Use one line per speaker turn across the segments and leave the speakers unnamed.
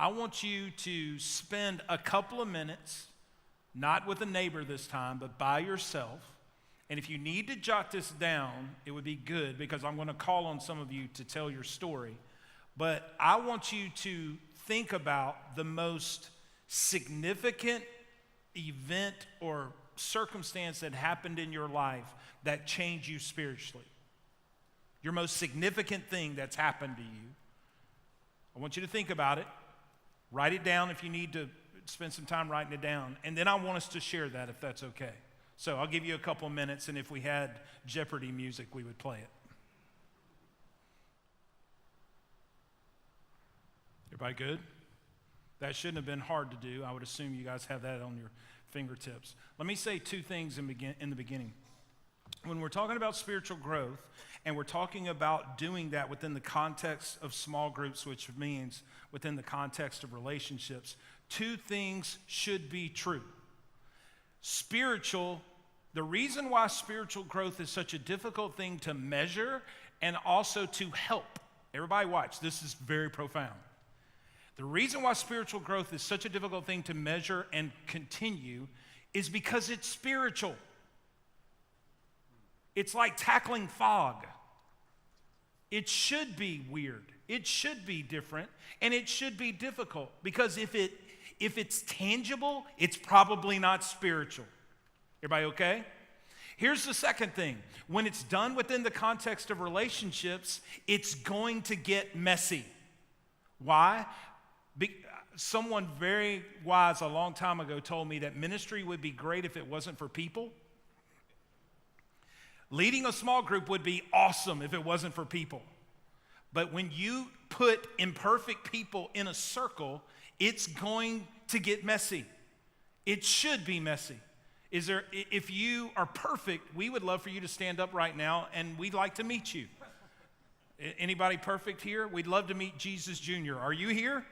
I want you to spend a couple of minutes, not with a neighbor this time, but by yourself. And if you need to jot this down, it would be good because I'm going to call on some of you to tell your story. But I want you to think about the most significant event or circumstance that happened in your life that changed you spiritually. Your most significant thing that's happened to you. I want you to think about it. Write it down if you need to spend some time writing it down. And then I want us to share that if that's okay. So I'll give you a couple of minutes, and if we had Jeopardy music, we would play it. Everybody good? That shouldn't have been hard to do. I would assume you guys have that on your fingertips. Let me say two things in the beginning. When we're talking about spiritual growth, and we're talking about doing that within the context of small groups, which means within the context of relationships, two things should be true. The reason why spiritual growth is such a difficult thing to measure and also to help. Everybody watch, this is very profound. The reason why spiritual growth is such a difficult thing to measure and continue is because it's spiritual. It's like tackling fog. It should be weird. It should be different, and it should be difficult because if it's tangible, it's probably not spiritual. Everybody okay? Here's the second thing. When it's done within the context of relationships, it's going to get messy. Why? Someone very wise a long time ago told me that ministry would be great if it wasn't for people. Leading a small group would be awesome if it wasn't for people. But when you put imperfect people in a circle, it's going to get messy. It should be messy. If you are perfect, we would love for you to stand up right now, and we'd like to meet you. Anybody perfect here? We'd love to meet Jesus Jr. Are you here?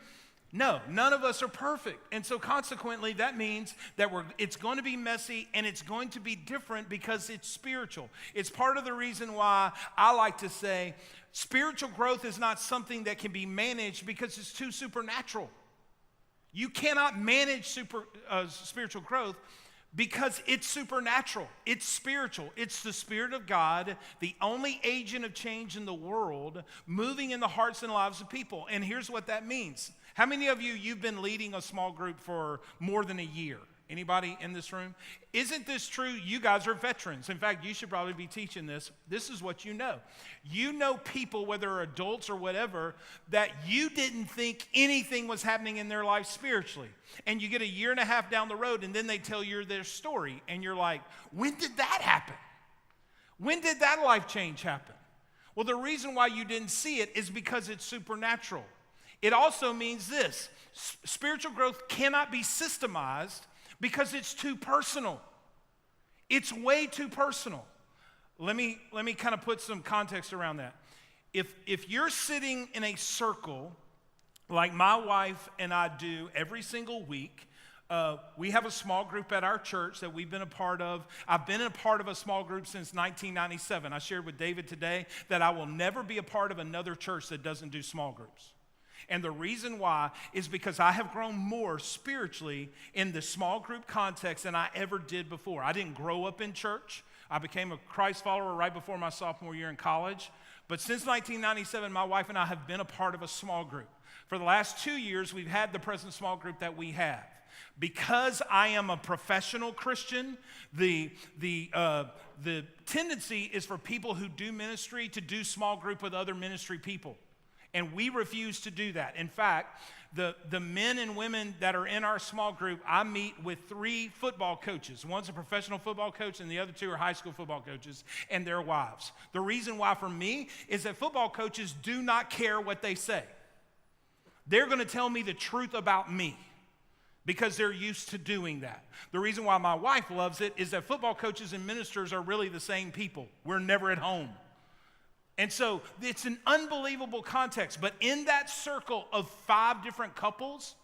No, none of us are perfect. And so consequently, that means that it's going to be messy and it's going to be different because it's spiritual. It's part of the reason why I like to say spiritual growth is not something that can be managed because it's too supernatural. You cannot manage spiritual growth because it's supernatural. It's spiritual. It's the Spirit of God, the only agent of change in the world, moving in the hearts and lives of people. And here's what that means. How many of you've been leading a small group for more than a year? Anybody in this room? Isn't this true? You guys are veterans. In fact, you should probably be teaching this. This is what you know. You know people, whether adults or whatever, that you didn't think anything was happening in their life spiritually. And you get a year and a half down the road, and then they tell you their story. And you're like, when did that happen? When did that life change happen? Well, the reason why you didn't see it is because it's supernatural. It also means this. Spiritual growth cannot be systemized because it's too personal. It's way too personal. Let me kind of put some context around that. If you're sitting in a circle like my wife and I do every single week, we have a small group at our church that we've been a part of. I've been a part of a small group since 1997. I shared with David today that I will never be a part of another church that doesn't do small groups. And the reason why is because I have grown more spiritually in the small group context than I ever did before. I didn't grow up in church. I became a Christ follower right before my sophomore year in college. But since 1997, my wife and I have been a part of a small group. For the last 2 years, we've had the present small group that we have. Because I am a professional Christian, the tendency is for people who do ministry to do small group with other ministry people. And we refuse to do that. In fact, the men and women that are in our small group, I meet with 3 football coaches. One's a professional football coach, and the other 2 are high school football coaches and their wives. The reason why for me is that football coaches do not care what they say. They're going to tell me the truth about me because they're used to doing that. The reason why my wife loves it is that football coaches and ministers are really the same people. We're never at home. And so it's an unbelievable context. But in that circle of 5 different couples,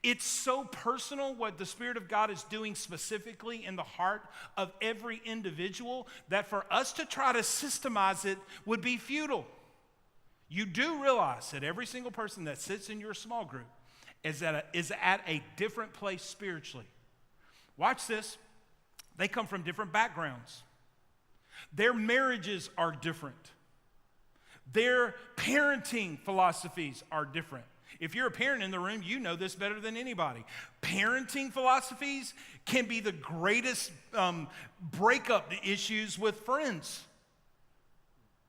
it's so personal what the Spirit of God is doing specifically in the heart of every individual that for us to try to systemize it would be futile. You do realize that every single person that sits in your small group is at a different place spiritually. Watch this. They come from different backgrounds. Their marriages are different. Their parenting philosophies are different. If you're a parent in the room, you know this better than anybody. Parenting philosophies can be the greatest breakup issues with friends.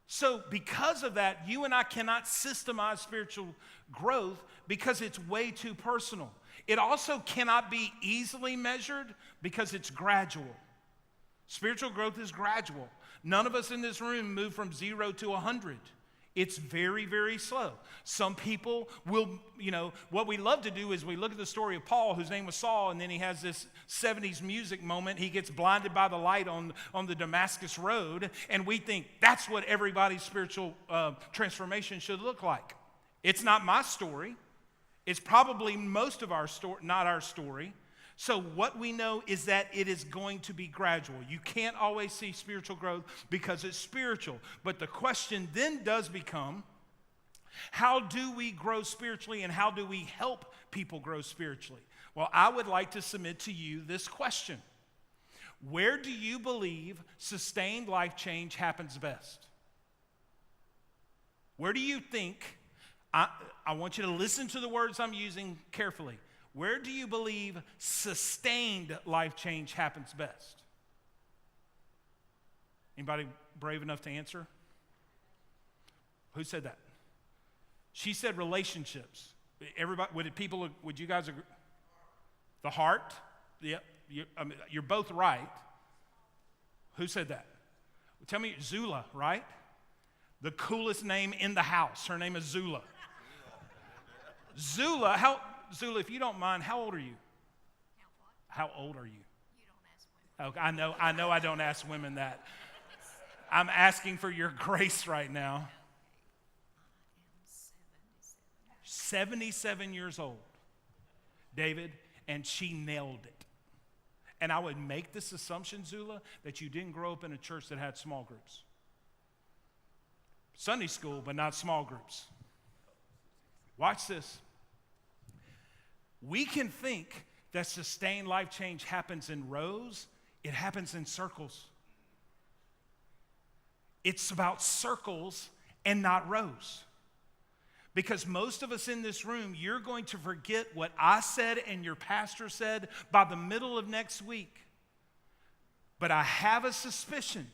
So because of that, you and I cannot systemize spiritual growth because it's way too personal. It also cannot be easily measured because it's gradual. Spiritual growth is gradual. None of us in this room move from 0 to 100. It's very, very slow. Some people will, what we love to do is we look at the story of Paul, whose name was Saul, and then he has this 70s music moment. He gets blinded by the light on the Damascus road, and we think that's what everybody's spiritual transformation should look like. It's not my story. It's probably most of our story, not our story. So what we know is that it is going to be gradual. You can't always see spiritual growth because it's spiritual. But the question then does become, how do we grow spiritually and how do we help people grow spiritually? Well, I would like to submit to you this question. Where do you believe sustained life change happens best? Where do you think, I want you to listen to the words I'm using carefully. Where do you believe sustained life change happens best? Anybody brave enough to answer? Who said that? She said relationships. Everybody, would you guys agree? The heart? Yep. You're both right. Who said that? Tell me, Zula, right? The coolest name in the house. Her name is Zula. Zula, if you don't mind, how old are you? How old are you?
You don't ask women.
Okay, I know I don't ask women that. I'm asking for your grace right now.
I am
77 years old, David, and she nailed it. And I would make this assumption, Zula, that you didn't grow up in a church that had small groups. Sunday school, but not small groups. Watch this. We can think that sustained life change happens in rows. It happens in circles. It's about circles and not rows. Because most of us in this room, you're going to forget what I said and your pastor said by the middle of next week. But I have a suspicion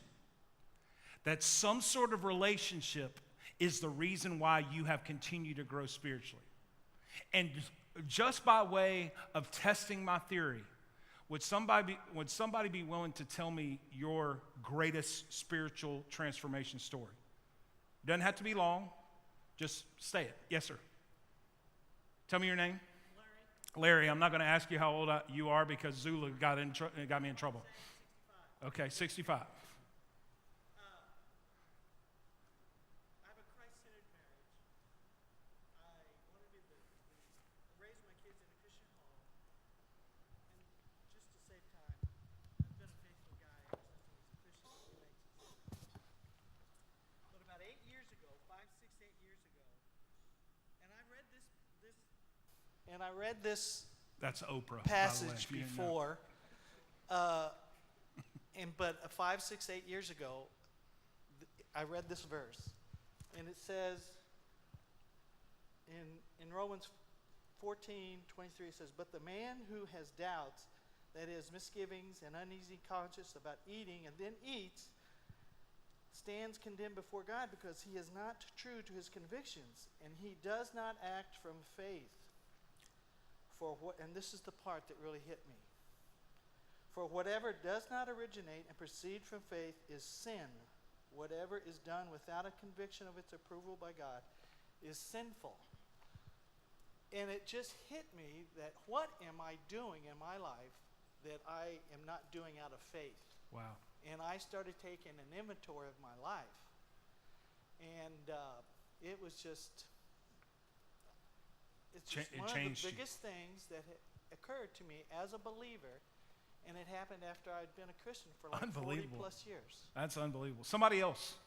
that some sort of relationship is the reason why you have continued to grow spiritually. And just by way of testing my theory, would somebody be willing to tell me your greatest spiritual transformation story? Doesn't have to be long. Just say it. Yes, sir. Tell me your name. Larry. I'm not going to ask you how old you are because Zula got me in trouble.
65.
Okay, 65.
And I read this
That's Oprah
passage
by the way,
before, but 5, 6, 8 years ago, I read this verse, and it says in Romans 14:23, it says, "But the man who has doubts, that is, misgivings and uneasy conscience about eating and then eats, stands condemned before God because he is not true to his convictions, and he does not act from faith. And this is the part that really hit me. For whatever does not originate and proceed from faith is sin. Whatever is done without a conviction of its approval by God is sinful." And it just hit me that what am I doing in my life that I am not doing out of faith?
Wow.
And I started taking an inventory of my life. And it was just... It's just one of the biggest things that occurred to me as a believer, and it happened after I'd been a Christian for like 40 plus years.
That's unbelievable. Somebody else.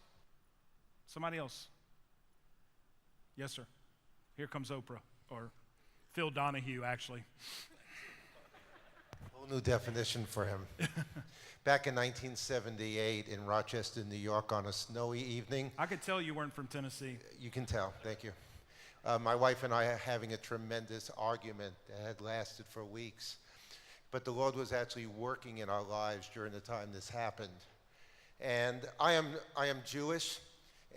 Yes, sir. Here comes Oprah, or Phil Donahue, actually.
Whole new definition for him. Back in 1978 in Rochester, New York, on a snowy evening.
I could tell you weren't from Tennessee.
You can tell, thank you. My wife and I are having a tremendous argument that had lasted for weeks. But the Lord was actually working in our lives during the time this happened. And I am Jewish,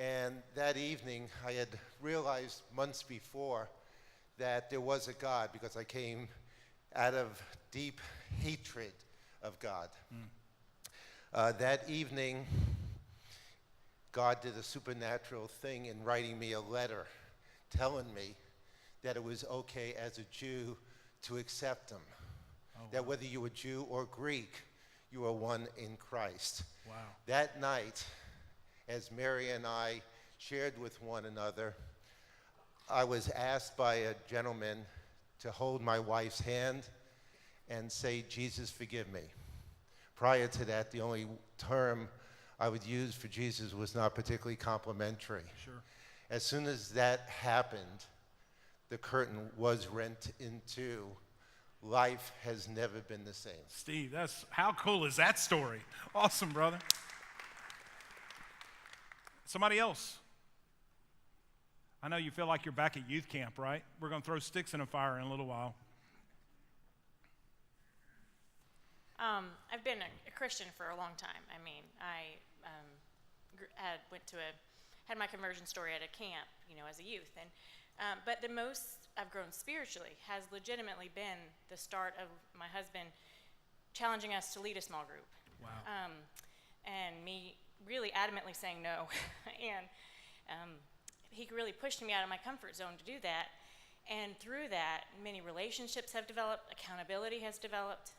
and that evening I had realized months before that there was a God, because I came out of deep hatred of God. That evening, God did a supernatural thing in writing me a letter telling me that it was okay as a Jew to accept him. That whether you were Jew or Greek, you were one in Christ.
Wow.
That night, as Mary and I shared with one another, I was asked by a gentleman to hold my wife's hand and say, Jesus, forgive me. Prior to that, the only term I would use for Jesus was not particularly complimentary.
Sure.
As soon as that happened, the curtain was rent in two. Life has never been the same.
Steve, how cool is that story? Awesome, brother. Somebody else. I know you feel like you're back at youth camp, right? We're going to throw sticks in a fire in a little while.
I've been a Christian for a long time. I mean, I had my conversion story at a camp, as a youth, and but the most I've grown spiritually has legitimately been the start of my husband challenging us to lead a small group.
Wow.
And me really adamantly saying no, and he really pushed me out of my comfort zone to do that. And through that, many relationships have developed, accountability has developed.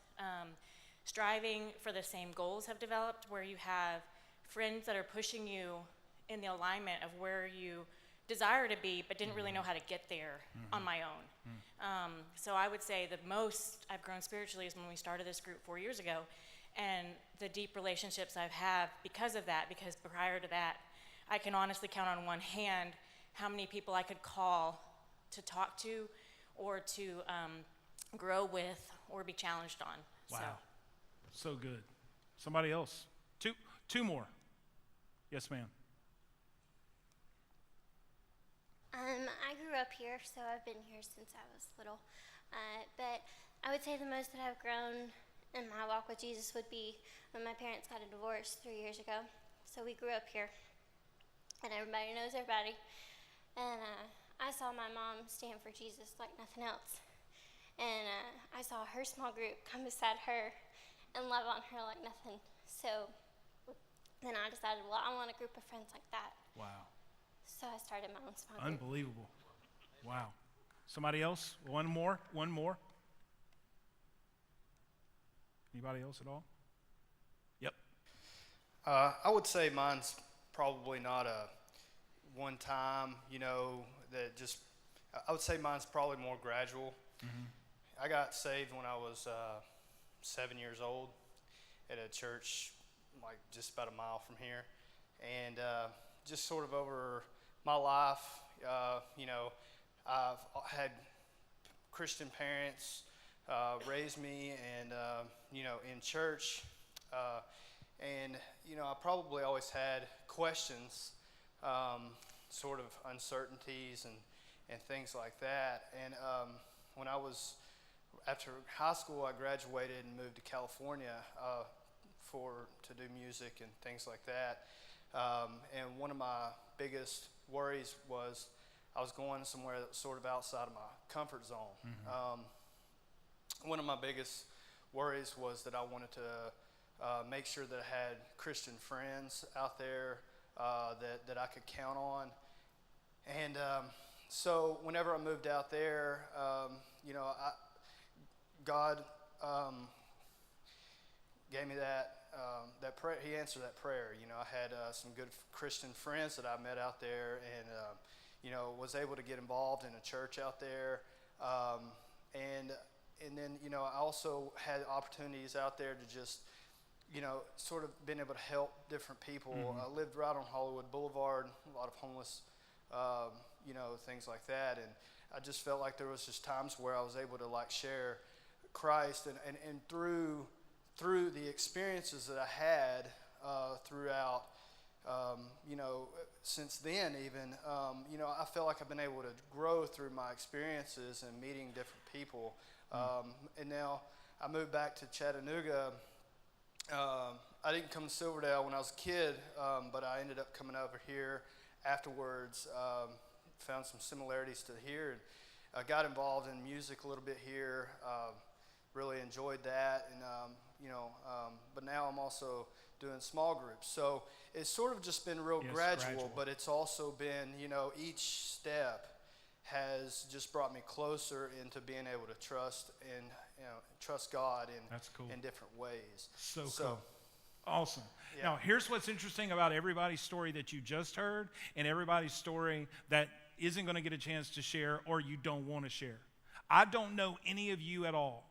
Striving for the same goals have developed, where you have friends that are pushing you in the alignment of where you desire to be, but didn't really know how to get there on my own. So I would say the most I've grown spiritually is when we started this group 4 years ago, and the deep relationships I've had because of that, because prior to that, I can honestly count on one hand how many people I could call to talk to or to grow with or be challenged on.
Wow. So good. Somebody else. Two more. Yes, ma'am.
I grew up here, so I've been here since I was little. But I would say the most that I've grown in my walk with Jesus would be when my parents got a divorce 3 years ago. So we grew up here, and everybody knows everybody. And I saw my mom stand for Jesus like nothing else. And I saw her small group come beside her and love on her like nothing. So then I decided, well, I want a group of friends like that.
Wow.
So I started my own small group.
Unbelievable. Wow. Somebody else? One more? Anybody else at all? Yep.
I would say mine's probably not a one time, that just, I would say mine's probably more gradual. I got saved when I was 7 years old at a church like just about a mile from here. And just sort of over my life, I've had Christian parents raise me and, in church. And, I probably always had questions, sort of uncertainties and things like that. And when after high school, I graduated and moved to California to do music and things like that. And one of my biggest worries was I was going somewhere that was sort of outside of my comfort zone. One of my biggest worries was that I wanted to make sure that I had Christian friends out there that I could count on. And so whenever I moved out there, God gave me that prayer. He answered that prayer. I had some good Christian friends that I met out there, and was able to get involved in a church out there. And then I also had opportunities out there to just sort of been able to help different people. I lived right on Hollywood Boulevard, a lot of homeless, things like that. And I just felt like there was just times where I was able to like share Christ, and through the experiences that I had throughout, you know, since then even, you know, I feel like I've been able to grow through my experiences and meeting different people. And now I moved back to Chattanooga. I didn't come to Silverdale when I was a kid, but I ended up coming over here afterwards. Found some similarities to here, and I got involved in music a little bit here. Really enjoyed that, and you know, but now I'm also doing small groups. So it's sort of just been real gradual, but it's also been, you know, each step has just brought me closer into being able to trust and, you know, trust God in different ways.
So cool. Awesome.
Yeah.
Now, here's what's interesting about everybody's story that you just heard and everybody's story that isn't going to get a chance to share or you don't want to share. I don't know any of you at all,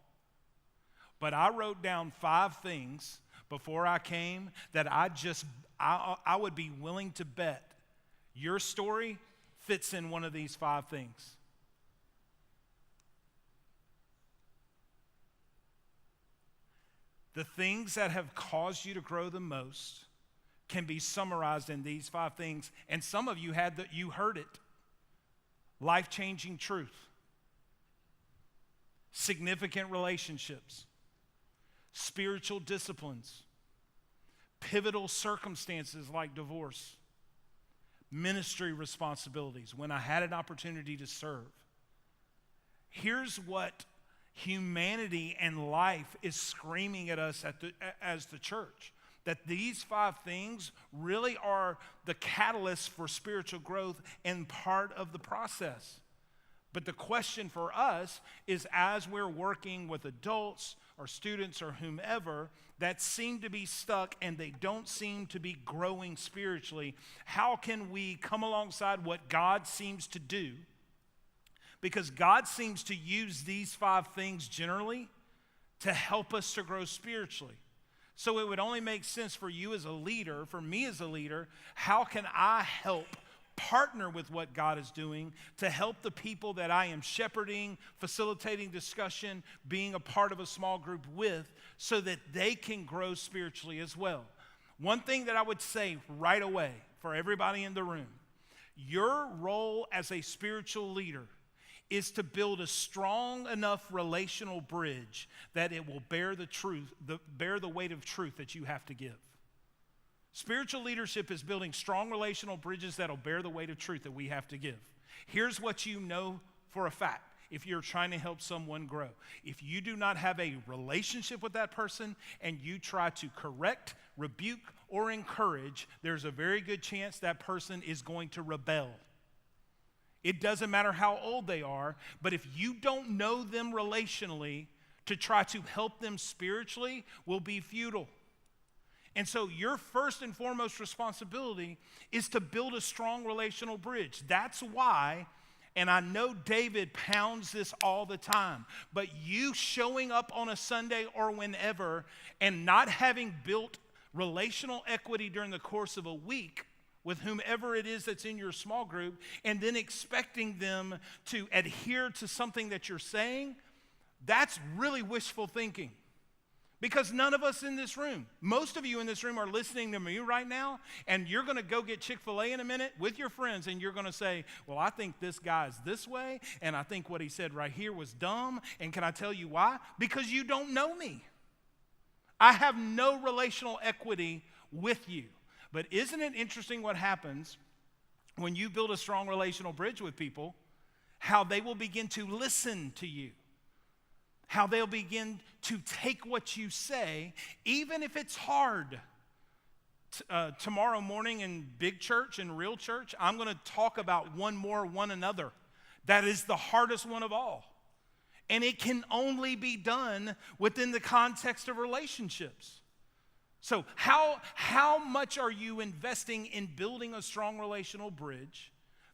but I wrote down 5 things before I came that I would be willing to bet your story fits in one of these 5 things. The things that have caused you to grow the most can be summarized in these 5 things, and some of you you heard it. Life-changing truth, significant relationships, spiritual disciplines, pivotal circumstances like divorce, ministry responsibilities when I had an opportunity to serve. Here's what humanity and life is screaming at us as the church, that these 5 things really are the catalyst for spiritual growth and part of the process. But the question for us is, as we're working with adults or students or whomever that seem to be stuck and they don't seem to be growing spiritually, how can we come alongside what God seems to do? Because God seems to use these 5 things generally to help us to grow spiritually. So it would only make sense for you as a leader, for me as a leader, how can I help partner with what God is doing to help the people that I am shepherding, facilitating discussion, being a part of a small group with, so that they can grow spiritually as well. One thing that I would say right away for everybody in the room, your role as a spiritual leader is to build a strong enough relational bridge that it will bear the weight of truth that you have to give. Spiritual leadership is building strong relational bridges that will bear the weight of truth that we have to give. Here's what you know for a fact if you're trying to help someone grow. If you do not have a relationship with that person and you try to correct, rebuke, or encourage, there's a very good chance that person is going to rebel. It doesn't matter how old they are, but if you don't know them relationally, to try to help them spiritually will be futile. And so your first and foremost responsibility is to build a strong relational bridge. That's why, and I know David pounds this all the time, but you showing up on a Sunday or whenever and not having built relational equity during the course of a week with whomever it is that's in your small group, and then expecting them to adhere to something that you're saying, that's really wishful thinking. Because none of us in this room, most of you in this room are listening to me right now, and you're going to go get Chick-fil-A in a minute with your friends, and you're going to say, well, I think this guy's this way, and I think what he said right here was dumb, and can I tell you why? Because you don't know me. I have no relational equity with you. But isn't it interesting what happens when you build a strong relational bridge with people, how they will begin to listen to you, how they'll begin to take what you say, even if it's hard. Tomorrow morning in big church, in real church, I'm going to talk about one another. That is the hardest one of all. And it can only be done within the context of relationships. So how much are you investing in building a strong relational bridge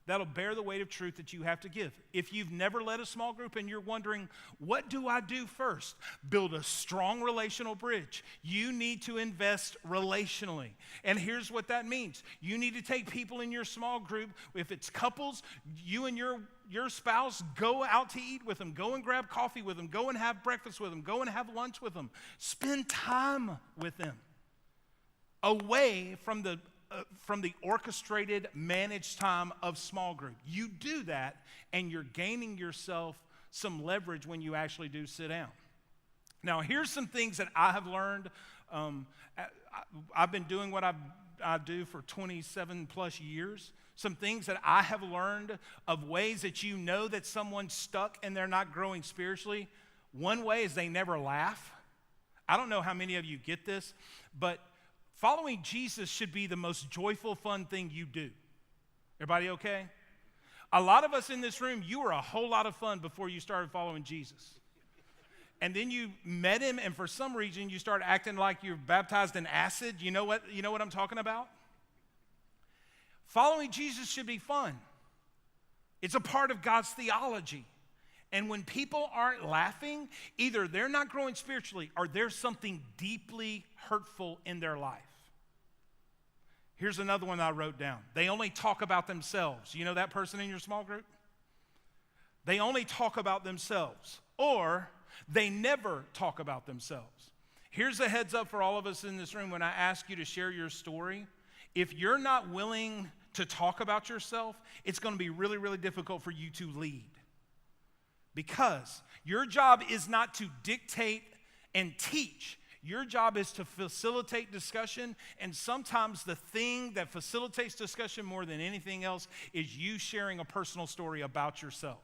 that'll bear the weight of truth that you have to give. If you've never led a small group and you're wondering, what do I do first? Build a strong relational bridge. You need to invest relationally. And here's what that means. You need to take people in your small group. If it's couples, you and your spouse, go out to eat with them. Go and grab coffee with them. Go and have breakfast with them. Go and have lunch with them. Spend time with them. Away from the orchestrated, managed time of small group. You do that, and you're gaining yourself some leverage when you actually do sit down. Now, here's some things that I have learned. I've been doing what I do for 27 plus years. Some things that I have learned of ways that you know that someone's stuck and they're not growing spiritually. One way is they never laugh. I don't know how many of you get this, but following Jesus should be the most joyful, fun thing you do. Everybody okay? A lot of us in this room, you were a whole lot of fun before you started following Jesus. And then you met him, and for some reason, you start acting like you're baptized in acid. You know what I'm talking about? Following Jesus should be fun. It's a part of God's theology. And when people aren't laughing, either they're not growing spiritually or there's something deeply hurtful in their life. Here's another one I wrote down. They only talk about themselves. You know that person in your small group? They only talk about themselves, or they never talk about themselves. Here's a heads up for all of us in this room when I ask you to share your story. If you're not willing to talk about yourself, it's going to be really, really difficult for you to lead. Because your job is not to dictate and teach. Your job is to facilitate discussion, and sometimes the thing that facilitates discussion more than anything else is you sharing a personal story about yourself.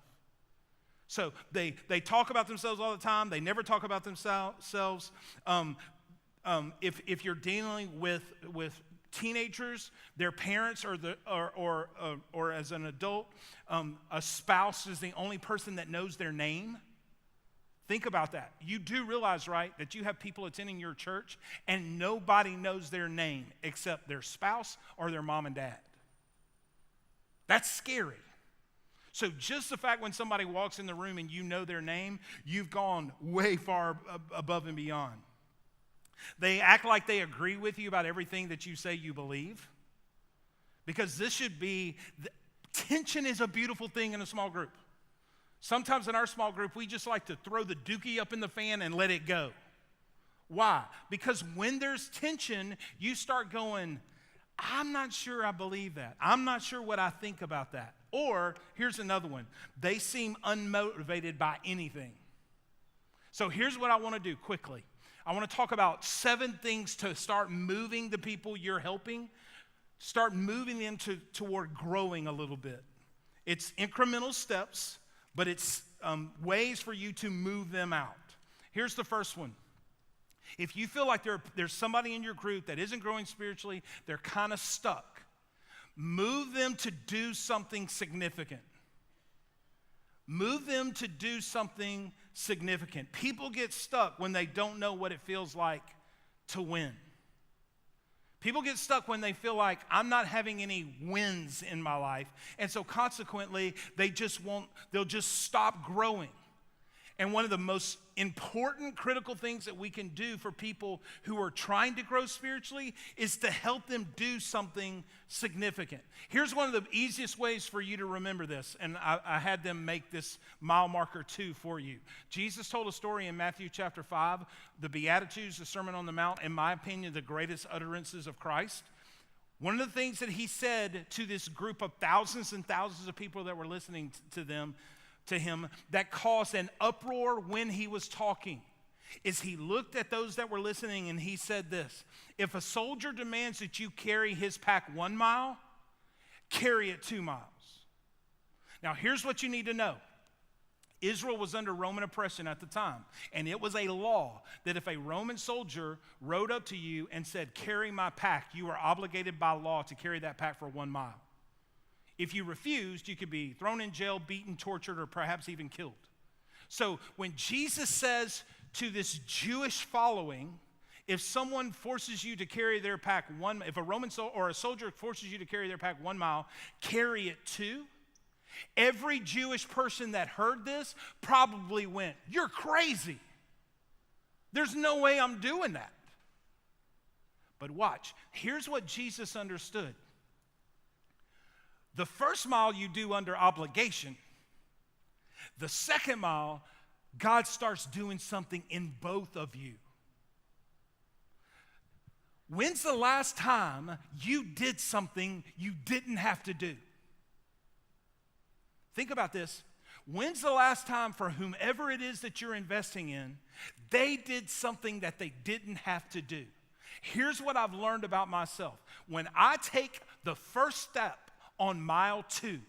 So they talk about themselves all the time. They never talk about themselves. If you're dealing with teenagers, their parents, or as an adult, a spouse is the only person that knows their name. Think about that. You do realize, right, that you have people attending your church and nobody knows their name except their spouse or their mom and dad. That's scary. So just the fact when somebody walks in the room and you know their name, you've gone way far above and beyond. They act like they agree with you about everything that you say you believe. Because this should be, tension is a beautiful thing in a small group. Sometimes in our small group, we just like to throw the dookie up in the fan and let it go. Why? Because when there's tension, you start going, I'm not sure I believe that. I'm not sure what I think about that. Or, here's another one. They seem unmotivated by anything. So here's what I want to do quickly. I want to talk about 7 things to start moving the people you're helping. Start moving them toward growing a little bit. It's incremental steps, but it's ways for you to move them out. Here's the first one. If you feel like there's somebody in your group that isn't growing spiritually, they're kind of stuck, move them to do something significant. Move them to do something significant. People get stuck when they don't know what it feels like to win. People get stuck when they feel like I'm not having any wins in my life. And so consequently, they'll just stop growing. And one of the most important critical things that we can do for people who are trying to grow spiritually is to help them do something significant. Here's one of the easiest ways for you to remember this, and I had them make this mile marker 2 for you. Jesus told a story in Matthew chapter 5, the Beatitudes, the Sermon on the Mount, in my opinion, the greatest utterances of Christ. One of the things that he said to this group of thousands and thousands of people that were listening to him that caused an uproar when he was talking is he looked at those that were listening and he said this: if a soldier demands that you carry his pack 1 mile, carry it 2 miles. Now here's what you need to know. Israel was under Roman oppression at the time, and it was a law that if a Roman soldier rode up to you and said, carry my pack, you were obligated by law to carry that pack for 1 mile. If you refused, you could be thrown in jail, beaten, tortured, or perhaps even killed. So when Jesus says to this Jewish following, if someone forces you to carry their pack if a Roman or a soldier forces you to carry their pack 1 mile, carry it 2. Every Jewish person that heard this probably went, "You're crazy. There's no way I'm doing that." But watch, here's what Jesus understood. The first mile you do under obligation. The second mile, God starts doing something in both of you. When's the last time you did something you didn't have to do? Think about this. When's the last time for whomever it is that you're investing in, they did something that they didn't have to do? Here's what I've learned about myself. When I take the first step on mile 2,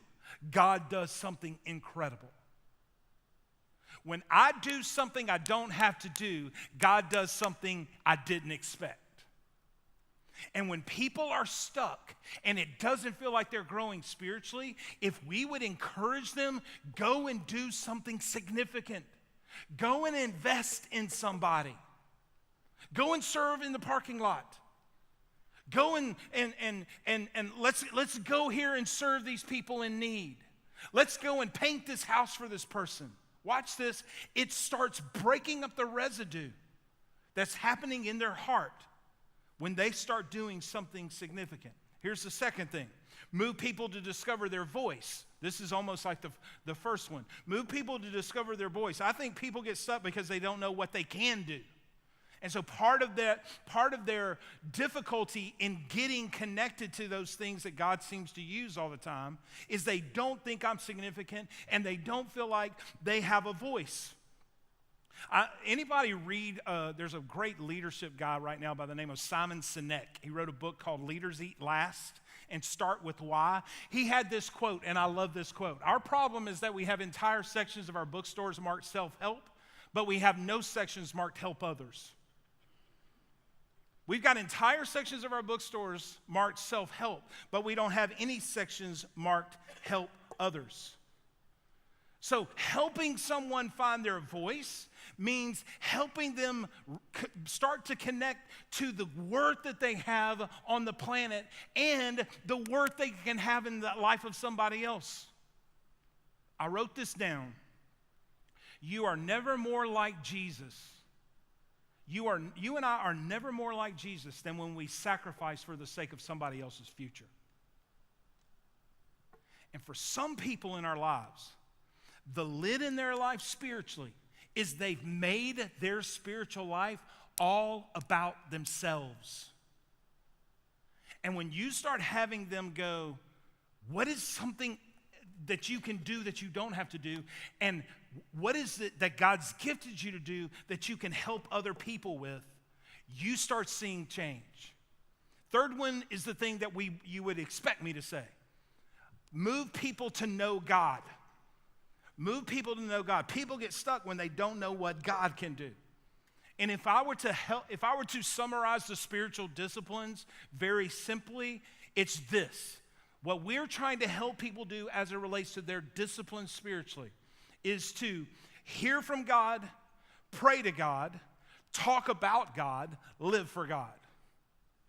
God does something incredible. When I do something I don't have to do, God does something I didn't expect. And when people are stuck and it doesn't feel like they're growing spiritually, if we would encourage them, go and do something significant. Go and invest in somebody. Go and serve in the parking lot. Go and let's go here and serve these people in need. Let's go and paint this house for this person. Watch this. It starts breaking up the residue that's happening in their heart when they start doing something significant. Here's the second thing. Move people to discover their voice. This is almost like the first one. Move people to discover their voice. I think people get stuck because they don't know what they can do. And so part of their difficulty in getting connected to those things that God seems to use all the time is they don't think I'm significant and they don't feel like they have a voice. Anybody read, there's a great leadership guy right now by the name of Simon Sinek. He wrote a book called Leaders Eat Last and Start With Why. He had this quote, and I love this quote. Our problem is that we have entire sections of our bookstores marked self-help, but we have no sections marked help others. We've got entire sections of our bookstores marked self-help, but we don't have any sections marked help others. So helping someone find their voice means helping them start to connect to the worth that they have on the planet and the worth they can have in the life of somebody else. I wrote this down. You are never more like Jesus. You and I are never more like Jesus than when we sacrifice for the sake of somebody else's future. And for some people in our lives, the lid in their life spiritually is they've made their spiritual life all about themselves. And when you start having them go, what is something that you can do that you don't have to do? And what is it that God's gifted you to do that you can help other people with? You start seeing change. Third one is the thing that you would expect me to say. Move people to know God. Move people to know God. People get stuck when they don't know what God can do. And if I were to summarize the spiritual disciplines very simply, it's this. What we're trying to help people do as it relates to their discipline spiritually is to hear from God, pray to God, talk about God, live for God.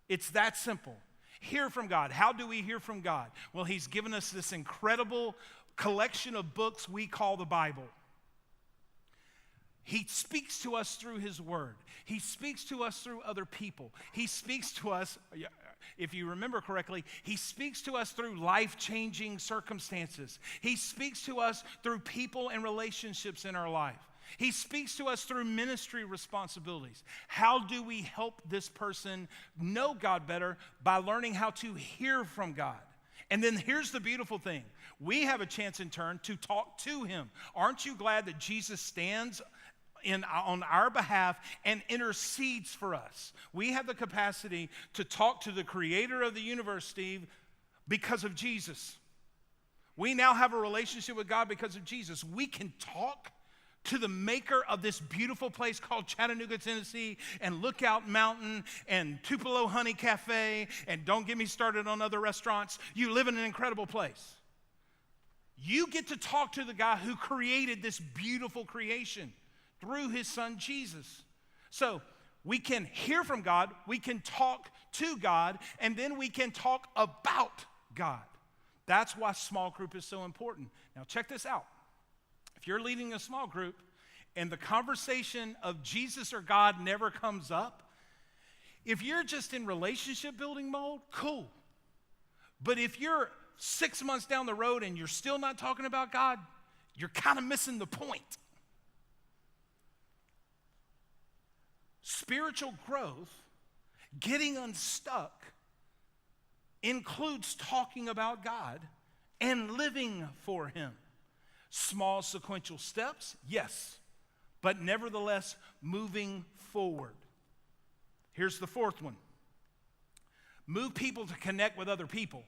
It's that simple. Hear from God. How do we hear from God? Well, He's given us this incredible collection of books we call the Bible. He speaks to us through His Word. He speaks to us through other people. He speaks to us, if you remember correctly, He speaks to us through life-changing circumstances. He speaks to us through people and relationships in our life. He speaks to us through ministry responsibilities. How do we help this person know God better? By learning how to hear from God. And then here's the beautiful thing. We have a chance in turn to talk to Him. Aren't you glad that Jesus stands on our behalf and intercedes for us? We have the capacity to talk to the creator of the universe, Steve, because of Jesus. We now have a relationship with God because of Jesus. We can talk to the maker of this beautiful place called Chattanooga, Tennessee, and Lookout Mountain, and Tupelo Honey Cafe, and don't get me started on other restaurants. You live in an incredible place. You get to talk to the guy who created this beautiful creation through His Son, Jesus. So we can hear from God, we can talk to God, and then we can talk about God. That's why small group is so important. Now check this out. If you're leading a small group and the conversation of Jesus or God never comes up, if you're just in relationship building mode, cool. But if you're 6 months down the road and you're still not talking about God, you're kind of missing the point. Spiritual growth, getting unstuck, includes talking about God and living for Him. Small sequential steps, yes, but nevertheless moving forward. Here's the fourth one. Move people to connect with other people.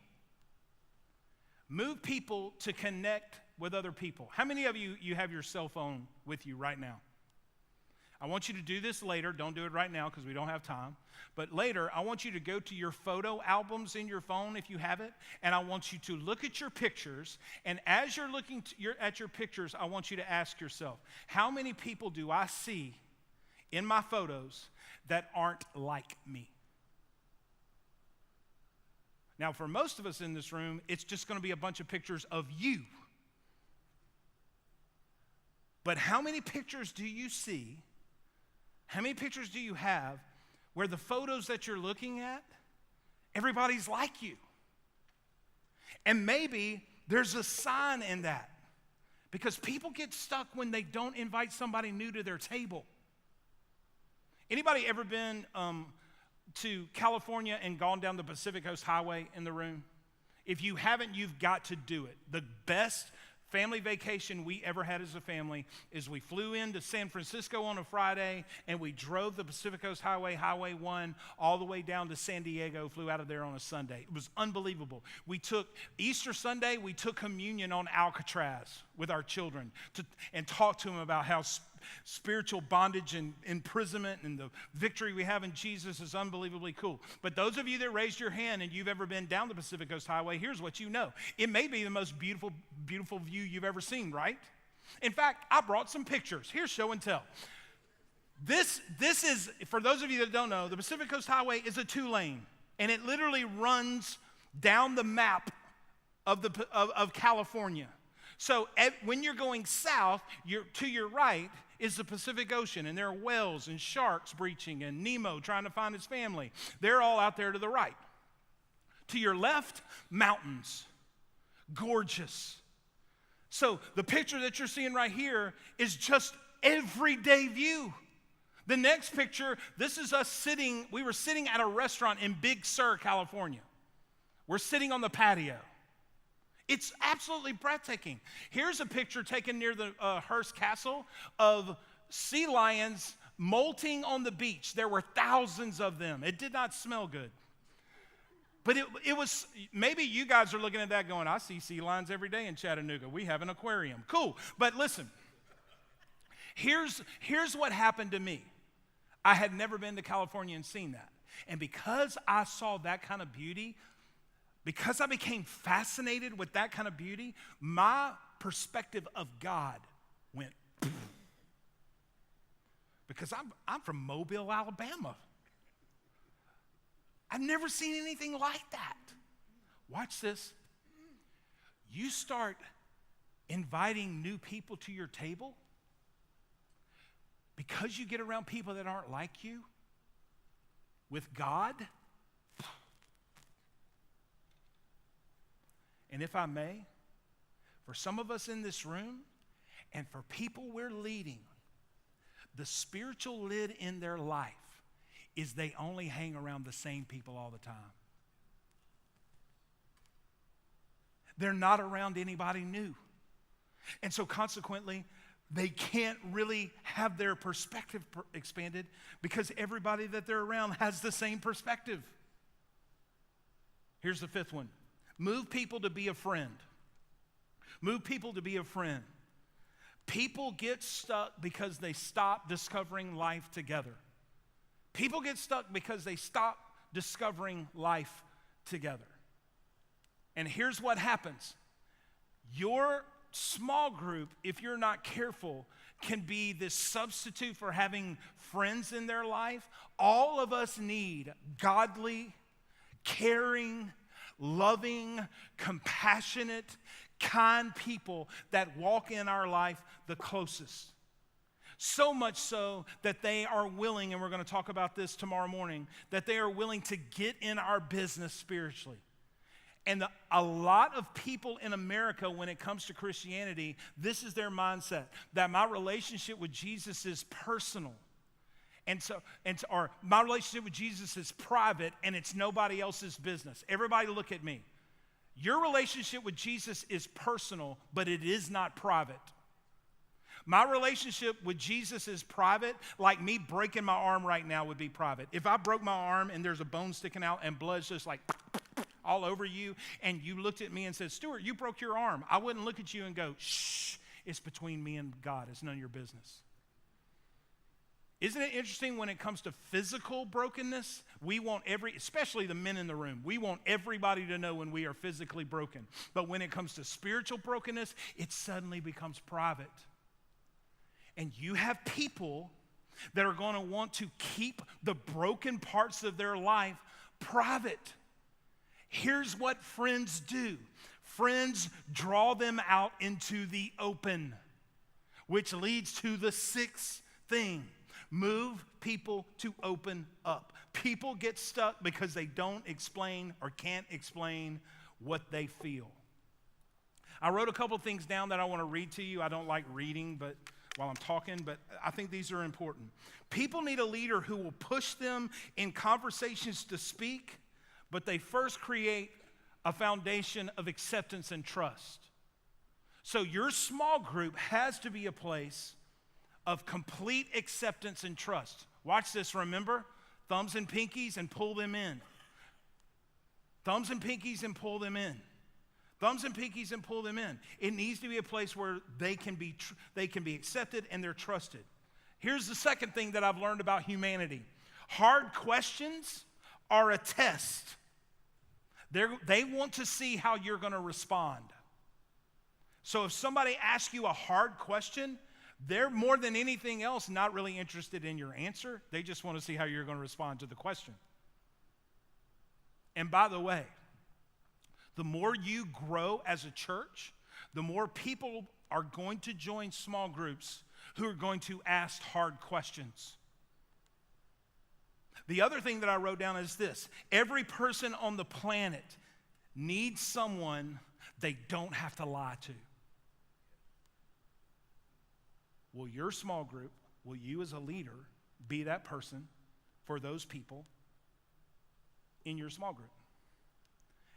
Move people to connect with other people. How many of you have your cell phone with you right now? I want you to do this later. Don't do it right now because we don't have time. But later, I want you to go to your photo albums in your phone if you have it, and I want you to look at your pictures. And as you're looking at your pictures, I want you to ask yourself, how many people do I see in my photos that aren't like me? Now, for most of us in this room, it's just going to be a bunch of pictures of you. But how many pictures do you see? How many pictures do you have where the photos that you're looking at, everybody's like you? And maybe there's a sign in that, because people get stuck when they don't invite somebody new to their table. Anybody ever been to California and gone down the Pacific Coast Highway in the room? If you haven't, you've got to do it. The best family vacation we ever had as a family is we flew into San Francisco on a Friday and we drove the Pacific Coast Highway, Highway 1, all the way down to San Diego, flew out of there on a Sunday. It was unbelievable. We took, Easter Sunday, we took communion on Alcatraz with our children and talked to them about how spiritual bondage and imprisonment and the victory we have in Jesus is unbelievably cool. But those of you that raised your hand and you've ever been down the Pacific Coast Highway, here's what you know. It may be the most beautiful view you've ever seen, right? In fact, I brought some pictures. Here's show and tell. This is, for those of you that don't know, the Pacific Coast Highway is a 2-lane, and it literally runs down the map of California. So when you're going south, to your right is the Pacific Ocean, and there are whales and sharks breaching and Nemo trying to find his family. They're all out there to the right. To your left, mountains. Gorgeous. So the picture that you're seeing right here is just everyday view. The next picture, this is us we were sitting at a restaurant in Big Sur, California. We're sitting on the patio. It's absolutely breathtaking. Here's a picture taken near the Hearst Castle of sea lions molting on the beach. There were thousands of them. It did not smell good. But it was, maybe you guys are looking at that going, I see sea lions every day in Chattanooga. We have an aquarium. Cool. But listen, here's what happened to me. I had never been to California and seen that. And because I saw that kind of beauty, because I became fascinated with that kind of beauty, my perspective of God went, because I'm from Mobile, Alabama. I've never seen anything like that. Watch this. You start inviting new people to your table because you get around people that aren't like you with God. And if I may, for some of us in this room and for people we're leading, the spiritual lid in their life is they only hang around the same people all the time. They're not around anybody new. And so consequently, they can't really have their perspective expanded because everybody that they're around has the same perspective. Here's the fifth one. Move people to be a friend. Move people to be a friend. People get stuck because they stop discovering life together. People get stuck because they stop discovering life together. And here's what happens. Your small group, if you're not careful, can be this substitute for having friends in their life. All of us need godly, caring, loving, compassionate, kind people that walk in our life the closest. So much so that they are willing, and we're going to talk about this tomorrow morning, that they are willing to get in our business spiritually. And a lot of people in America, when it comes to Christianity, this is their mindset, that my relationship with Jesus is personal. Or my relationship with Jesus is private and it's nobody else's business. Everybody look at me. Your relationship with Jesus is personal, but it is not private. My relationship with Jesus is private, like me breaking my arm right now would be private. If I broke my arm and there's a bone sticking out and blood's just like all over you, and you looked at me and said, Stuart, you broke your arm, I wouldn't look at you and go, shh, it's between me and God. It's none of your business. Isn't it interesting when it comes to physical brokenness? We want especially the men in the room, we want everybody to know when we are physically broken. But when it comes to spiritual brokenness, it suddenly becomes private. And you have people that are going to want to keep the broken parts of their life private. Here's what friends do. Friends draw them out into the open, which leads to the sixth thing. Move people to open up. People get stuck because they don't explain or can't explain what they feel. I wrote a couple things down that I want to read to you. I don't like reading while I'm talking, but I think these are important. People need a leader who will push them in conversations to speak, but they first create a foundation of acceptance and trust. So your small group has to be a place of complete acceptance and trust. Watch this, remember? Thumbs and pinkies and pull them in. Thumbs and pinkies and pull them in. Thumbs and pinkies and pull them in. It needs to be a place where they can be accepted and they're trusted. Here's the second thing that I've learned about humanity. Hard questions are a test. They want to see how you're going to respond. So if somebody asks you a hard question, they're more than anything else not really interested in your answer. They just want to see how you're going to respond to the question. And by the way, the more you grow as a church, the more people are going to join small groups who are going to ask hard questions. The other thing that I wrote down is this. Every person on the planet needs someone they don't have to lie to. Will your small group, will you as a leader be that person for those people in your small group?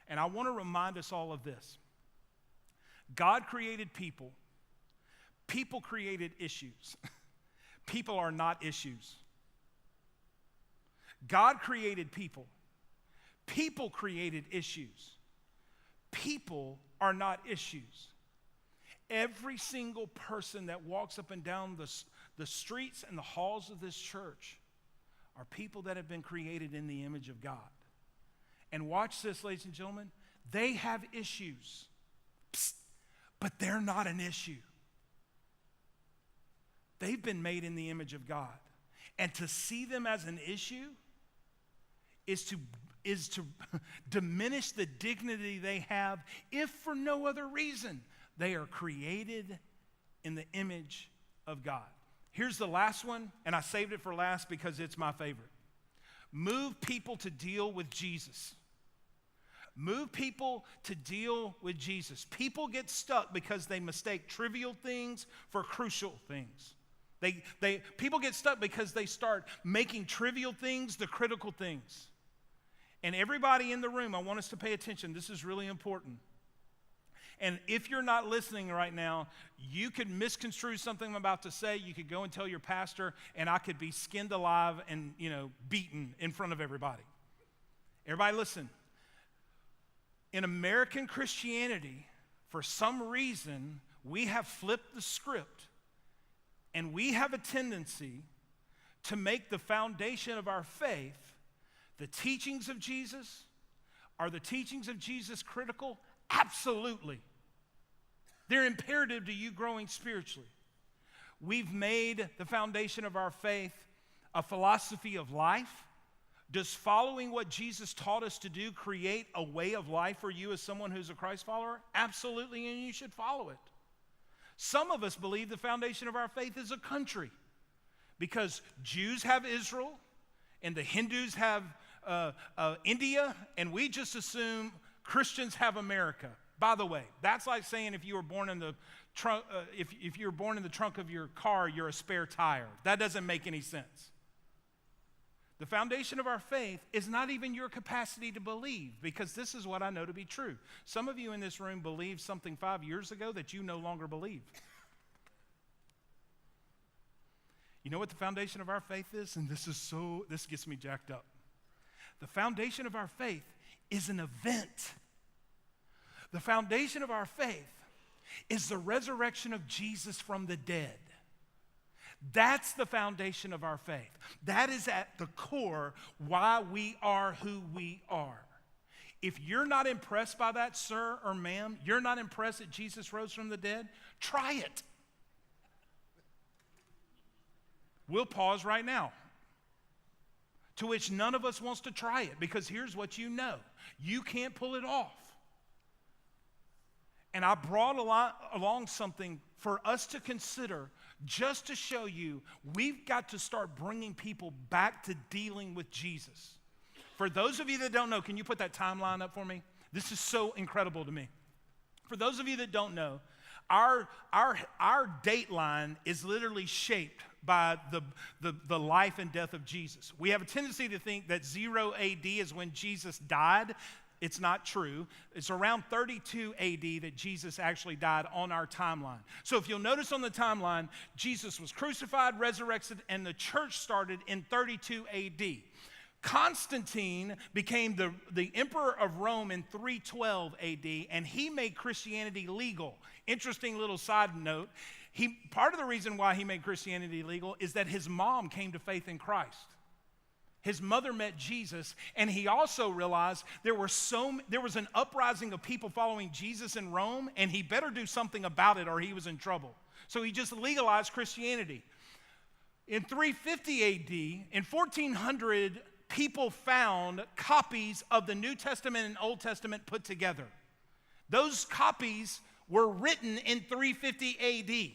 And I want to remind us all of this. God created people. People created issues. People are not issues. God created people. People created issues. People are not issues. Every single person that walks up and down the streets and the halls of this church are people that have been created in the image of God. And watch this, ladies and gentlemen. They have issues, but they're not an issue. They've been made in the image of God. And to see them as an issue is to diminish the dignity they have, if for no other reason. They are created in the image of God. Here's the last one, and I saved it for last because it's my favorite. Move people to deal with Jesus. Move people to deal with Jesus. People get stuck because they mistake trivial things for crucial things. People get stuck because they start making trivial things the critical things. And everybody in the room, I want us to pay attention. This is really important. And if you're not listening right now, you could misconstrue something I'm about to say. You could go and tell your pastor, and I could be skinned alive and, beaten in front of everybody. Everybody listen. In American Christianity, for some reason, we have flipped the script, and we have a tendency to make the foundation of our faith the teachings of Jesus. Are the teachings of Jesus critical? Absolutely. They're imperative to you growing spiritually. We've made the foundation of our faith a philosophy of life. Does following what Jesus taught us to do create a way of life for you as someone who's a Christ follower? Absolutely, and you should follow it. Some of us believe the foundation of our faith is a country because Jews have Israel and the Hindus have India, and we just assume Christians have America. By the way, that's like saying if you were born in the trunk, if you were born in the trunk of your car, you're a spare tire. That doesn't make any sense. The foundation of our faith is not even your capacity to believe, because this is what I know to be true. Some of you in this room believed something 5 years ago that you no longer believe. You know what the foundation of our faith is? And this gets me jacked up. The foundation of our faith is an event. The foundation of our faith is the resurrection of Jesus from the dead. That's the foundation of our faith. That is at the core why we are who we are. If you're not impressed by that, sir or ma'am, you're not impressed that Jesus rose from the dead, try it. We'll pause right now. To which none of us wants to try it, because here's what you know. You can't pull it off. And I brought along something for us to consider, just to show you we've got to start bringing people back to dealing with Jesus. For those of you that don't know, can you put that timeline up for me? This is so incredible to me. For those of you that don't know, our date line is literally shaped by the life and death of Jesus. We have a tendency to think that 0 AD is when Jesus died. It's not true. It's around 32 AD that Jesus actually died on our timeline. So if you'll notice on the timeline, Jesus was crucified, resurrected, and the church started in 32 AD. Constantine became the emperor of Rome in 312 AD, and he made Christianity legal. Interesting little side note. Part of the reason why he made Christianity legal is that his mom came to faith in Christ. His mother met Jesus, and he also realized there was an uprising of people following Jesus in Rome, and he better do something about it or he was in trouble. So he just legalized Christianity. In 350 AD, in 1400, people found copies of the New Testament and Old Testament put together. Those copies were written in 350 AD.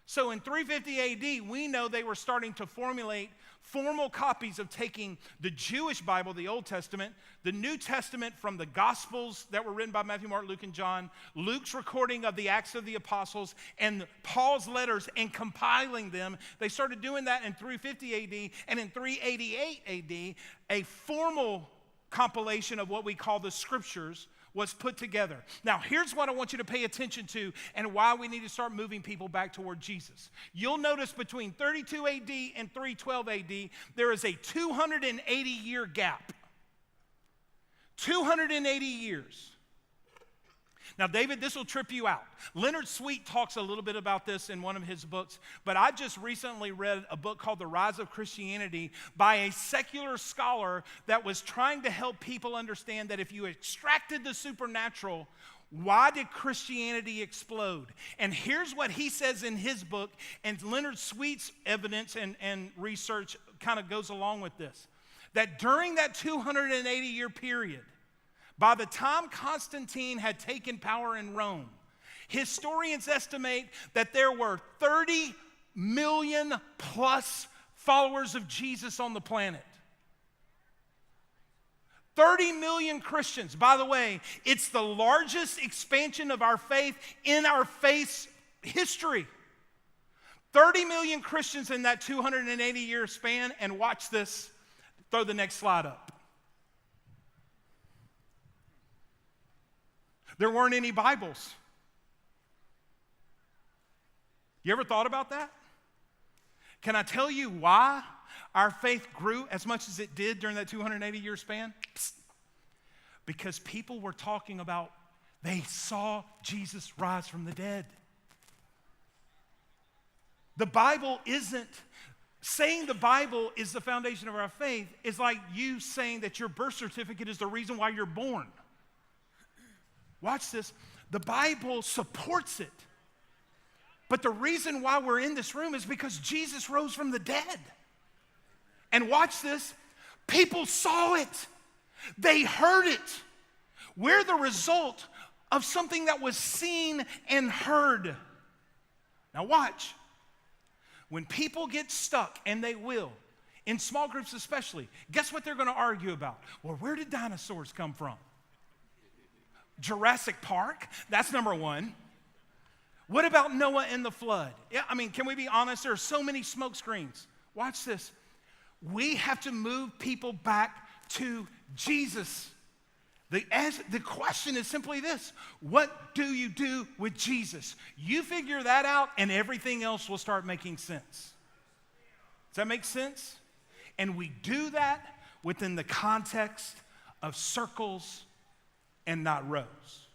So in 350 AD, we know they were starting to formulate formal copies of taking the Jewish Bible, the Old Testament, the New Testament from the Gospels that were written by Matthew, Mark, Luke, and John, Luke's recording of the Acts of the Apostles, and Paul's letters, and compiling them. They started doing that in 350 AD, and in 388 AD, a formal compilation of what we call the Scriptures was put together. Now, here's what I want you to pay attention to and why we need to start moving people back toward Jesus. You'll notice between 32 AD and 312 AD, there is a 280-year gap. 280 years. Now, David, this will trip you out. Leonard Sweet talks a little bit about this in one of his books, but I just recently read a book called The Rise of Christianity by a secular scholar that was trying to help people understand that if you extracted the supernatural, why did Christianity explode? And here's what he says in his book, and Leonard Sweet's evidence and research kind of goes along with this, that during that 280-year period, by the time Constantine had taken power in Rome, historians estimate that there were 30 million plus followers of Jesus on the planet. 30 million Christians. By the way, it's the largest expansion of our faith in our faith's history. 30 million Christians in that 280-year span, and watch this. Throw the next slide up. There weren't any Bibles. You ever thought about that? Can I tell you why our faith grew as much as it did during that 280-year span? Psst. Because people were talking about they saw Jesus rise from the dead. The Bible isn't, saying the Bible is the foundation of our faith is like you saying that your birth certificate is the reason why you're born. Watch this. The Bible supports it. But the reason why we're in this room is because Jesus rose from the dead. And watch this. People saw it. They heard it. We're the result of something that was seen and heard. Now watch. When people get stuck, and they will, in small groups especially, guess what they're going to argue about? Well, where did dinosaurs come from? Jurassic Park? That's number one. What about Noah and the flood? Yeah, I mean, can we be honest? There are so many smoke screens. Watch this. We have to move people back to Jesus. The question is simply this: what do you do with Jesus? You figure that out, and everything else will start making sense. Does that make sense? And we do that within the context of circles and not rows.